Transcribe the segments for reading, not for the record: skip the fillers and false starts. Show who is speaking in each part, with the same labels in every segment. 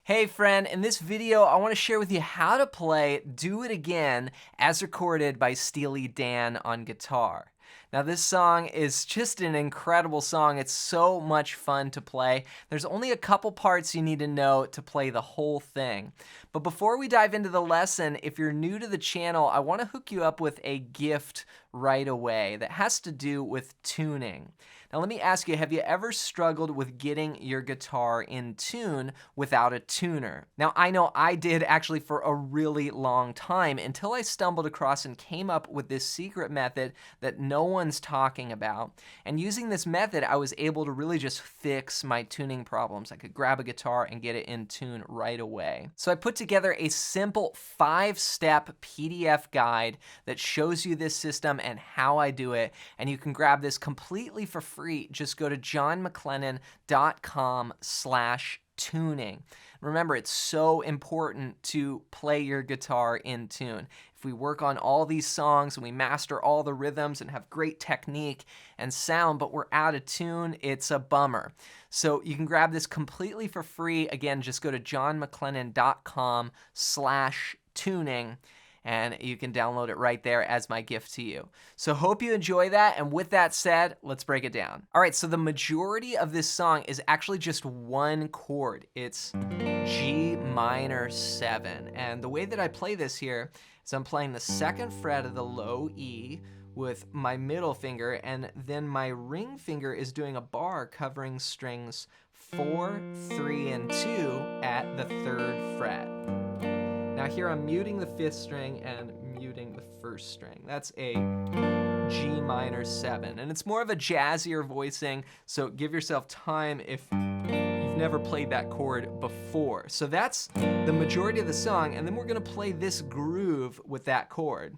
Speaker 1: Hey friend, in this video I want to share with you how to play Do It Again as recorded by Steely Dan on guitar. Now this song is just an incredible song. It's so much fun to play. There's only a couple parts you need to know to play the whole thing. But before we dive into the lesson, if you're new to the channel, I want to hook you up with a gift right away that has to do with tuning. Now let me ask you, have you ever struggled with getting your guitar in tune without a tuner? Now I know I did actually for a really long time until I stumbled across and came up with this secret method that no one's talking about. And using this method, I was able to really just fix my tuning problems. I could grab a guitar and get it in tune right away. So I put together a simple 5-step PDF guide that shows you this system and how I do it. And you can grab this completely for free. Just go to johnmclennan.com/tuning. Remember, it's so important to play your guitar in tune. If we work on all these songs and we master all the rhythms and have great technique and sound, but we're out of tune, it's a bummer. So you can grab this completely for free. Again, just go to johnmclennan.com/tuning. And you can download it right there as my gift to you. So hope you enjoy that, and with that said, let's break it down. All right, so the majority of this song is actually just one chord. It's G minor 7, and the way that I play this here is I'm playing the 2nd fret of the low E with my middle finger, and then my ring finger is doing a bar covering strings 4, 3, and 2 at the 3rd fret. Now here I'm muting the 5th string and muting the 1st string. That's a G minor 7. And it's more of a jazzier voicing, so give yourself time if you've never played that chord before. So that's the majority of the song, and then we're gonna play this groove with that chord.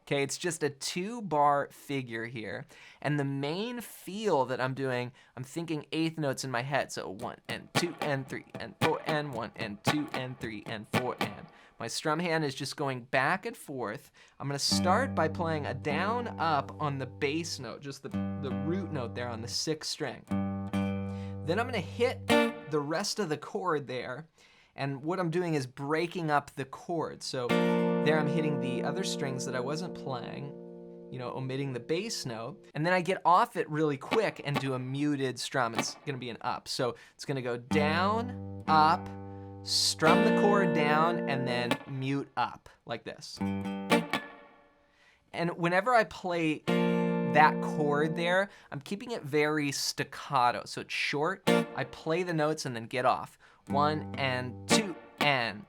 Speaker 1: Okay, it's just a 2-bar figure here. And the main feel that I'm doing, I'm thinking 8th notes in my head. So 1 and 2 and 3 and 4 and 1 and 2 and 3 and 4 and. My strum hand is just going back and forth. I'm gonna start by playing a down up on the bass note, just the root note there on the 6th string. Then I'm gonna hit the rest of the chord there. And what I'm doing is breaking up the chord. So there I'm hitting the other strings that I wasn't playing, omitting the bass note. And then I get off it really quick and do a muted strum. It's gonna be an up. So it's gonna go down, up, strum the chord down, and then mute up, like this. And whenever I play that chord there, I'm keeping it very staccato. So it's short, I play the notes and then get off. 1 and 2 and.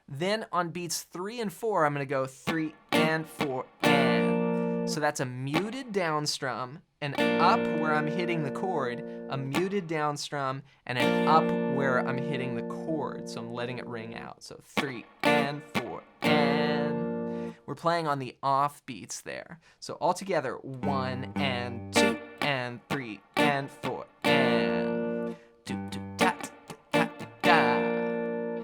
Speaker 1: Then on beats 3 and 4, I'm gonna go 3 and 4 and. So that's a muted down strum, an up where I'm hitting the chord, a muted down strum, and an up where I'm hitting the chord. So I'm letting it ring out. So 3 and 4 and. We're playing on the off beats there. So all together, 1 and 2 and 3 and 4 and.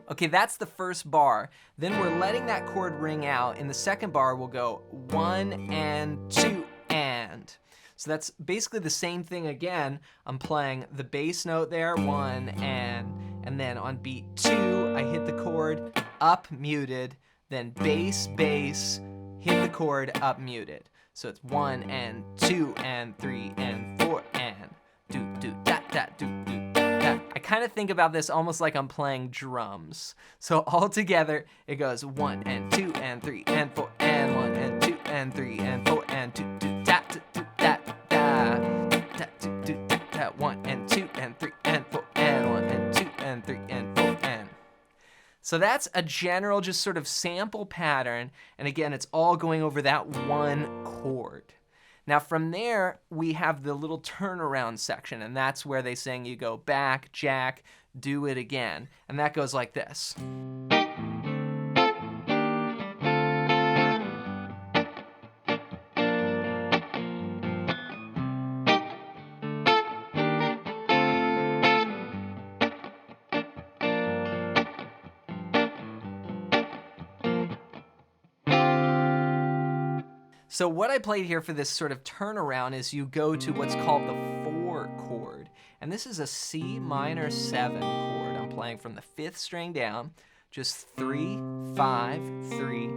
Speaker 1: Okay, that's the first bar. Then we're letting that chord ring out. In the second bar, we'll go 1 and 2 and. So that's basically the same thing again. I'm playing the bass note there, 1 and then on beat 2, I hit the chord, up muted, then bass, bass, hit the chord, up muted. So it's 1 and 2 and 3 and 4 and. Do, do, da, da, do, do. I kind of think about this almost like I'm playing drums. So all together, it goes 1 and 2 and 3 and 4 and 1 and 2 and 3 and 4 and 2 do da da da da da do da da 1 and 2 and 3 and 4 and 1 and 2 and 3 and 4 and. So that's a general just sort of sample pattern, and again, it's all going over that one chord. Now from there, we have the little turnaround section, and that's where they sing you go back, jack, do it again. And that goes like this. So what I played here for this sort of turnaround is you go to what's called the 4 chord. And this is a C minor 7 chord. I'm playing from the 5th string down, just 3, 5, 3, 4,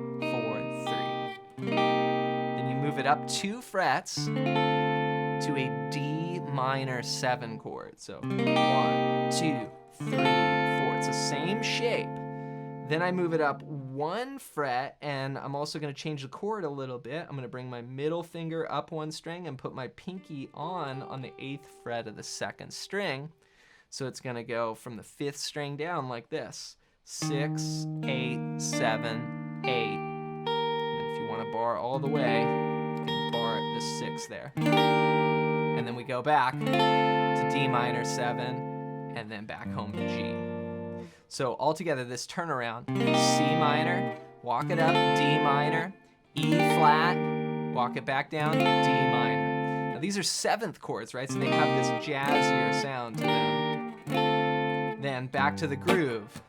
Speaker 1: 3. Then you move it up 2 frets to a D minor 7 chord. So 1, 2, 3, 4. It's the same shape. Then I move it up 1 fret, and I'm also going to change the chord a little bit. I'm going to bring my middle finger up 1 string and put my pinky on the 8th fret of the 2nd string. So it's going to go from the 5th string down like this. 6, 8, 7, 8. And then if you want to bar all the way, you can bar the 6 there. And then we go back to D minor 7, and then back home to G. So altogether, this turnaround, C minor, walk it up, D minor, E flat, walk it back down, D minor. Now these are 7th chords, right? So they have this jazzier sound to them. Then back to the groove.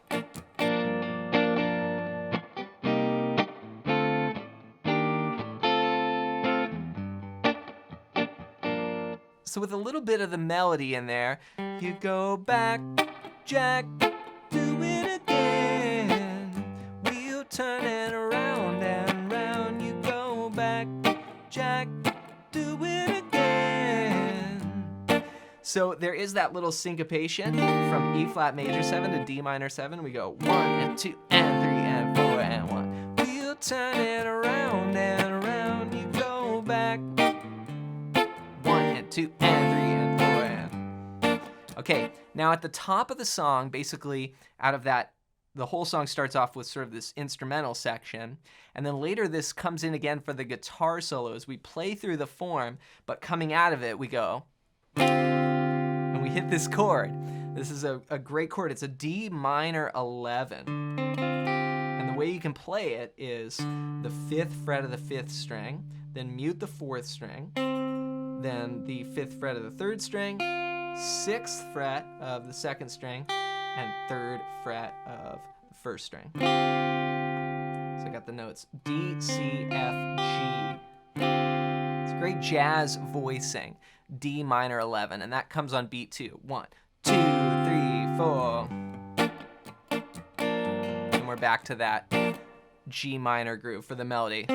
Speaker 1: So with a little bit of the melody in there, you go back, Jack, do it again. Wheel turning around and round. You go back, Jack, do it again. So there is that little syncopation from E flat major 7 to D minor 7. We go 1 and 2 and 3 and 4 and 1. Wheel turning around and around. You go back 1 and 2 and 3 and 4 and. Okay, now at the top of the song, basically out of that, the whole song starts off with sort of this instrumental section, and then later this comes in again for the guitar solos. We play through the form, but coming out of it, we go, and we hit this chord. This is a great chord. It's a D minor 11. And the way you can play it is the 5th fret of the 5th string, then mute the 4th string, then the 5th fret of the 3rd string, 6th fret of the 2nd string, and 3rd fret of the 1st string. So I got the notes D, C, F, G. It's great jazz voicing. D minor 11, and that comes on beat 2. 1, 2, 3, 4. And we're back to that G minor groove for the melody.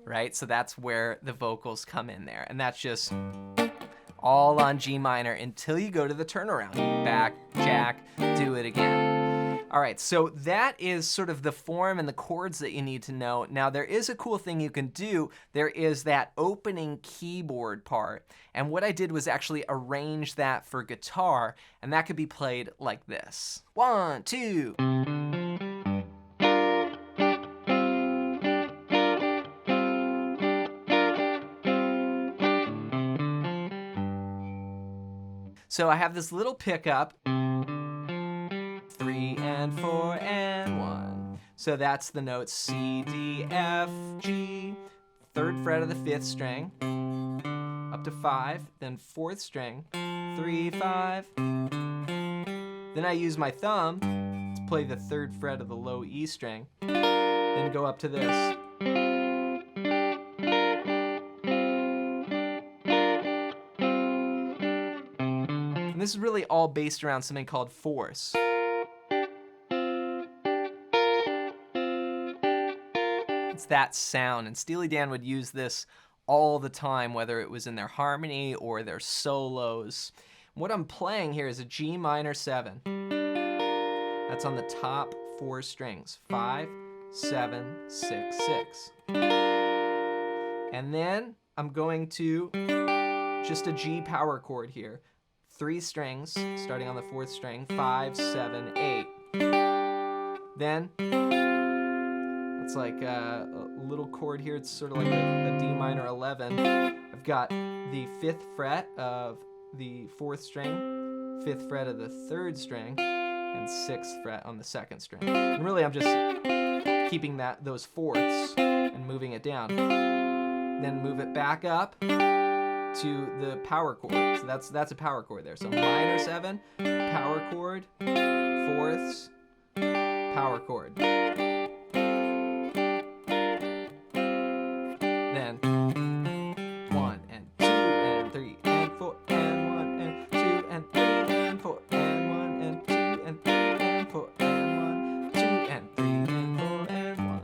Speaker 1: Right? So that's where the vocals come in there. And that's just all on G minor until you go to the turnaround. Back, Jack, do it again. All right, so that is sort of the form and the chords that you need to know. Now, there is a cool thing you can do. There is that opening keyboard part. And what I did was actually arrange that for guitar, and that could be played like this. 1, 2. So I have this little pickup, 3 and 4 and 1. So that's the notes C, D, F, G, 3rd fret of the 5th string, up to 5, then 4th string, 3, 5. Then I use my thumb to play the 3rd fret of the low E string, then go up to this. And this is really all based around something called force. It's that sound, and Steely Dan would use this all the time, whether it was in their harmony or their solos. What I'm playing here is a G minor 7. That's on the top 4 strings, 5, 7, 6, 6. And then I'm going to just a G power chord here. 3 strings, starting on the 4th string, 5, 7, 8. Then, it's like a little chord here. It's sort of like a D minor 11. I've got the 5th fret of the 4th string, 5th fret of the 3rd string, and 6th fret on the 2nd string. And really, I'm just keeping those fourths and moving it down. Then move it back up to the power chord. So that's a power chord there. So minor 7, power chord, fourths, power chord. then 1 and 2 and 3 and 4 and 1 and 2 and 3 and 4 and 1 and 2 and 3 and 4 and 1, 2 and 3 and 4 and 1.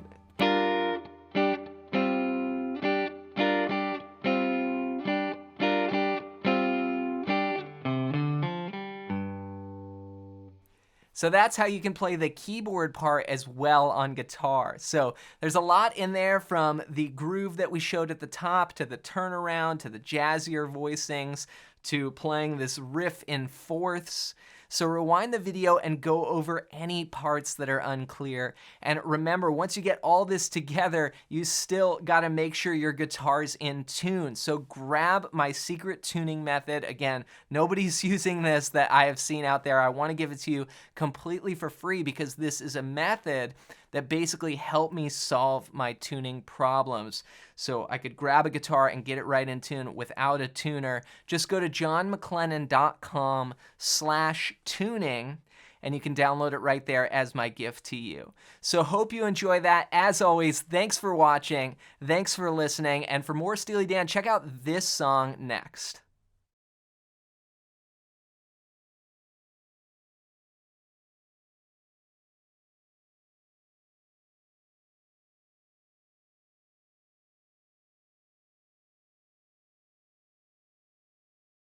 Speaker 1: So that's how you can play the keyboard part as well on guitar. So there's a lot in there, from the groove that we showed at the top, to the turnaround, to the jazzier voicings, to playing this riff in fourths. So rewind the video and go over any parts that are unclear. And remember, once you get all this together, you still gotta make sure your guitar's in tune. So grab my secret tuning method. Again, nobody's using this that I have seen out there. I wanna give it to you completely for free, because this is a method that basically helped me solve my tuning problems. So I could grab a guitar and get it right in tune without a tuner. Just go to johnmclennan.com/tuning, and you can download it right there as my gift to you. So hope you enjoy that. As always, thanks for watching, thanks for listening, and for more Steely Dan, check out this song next.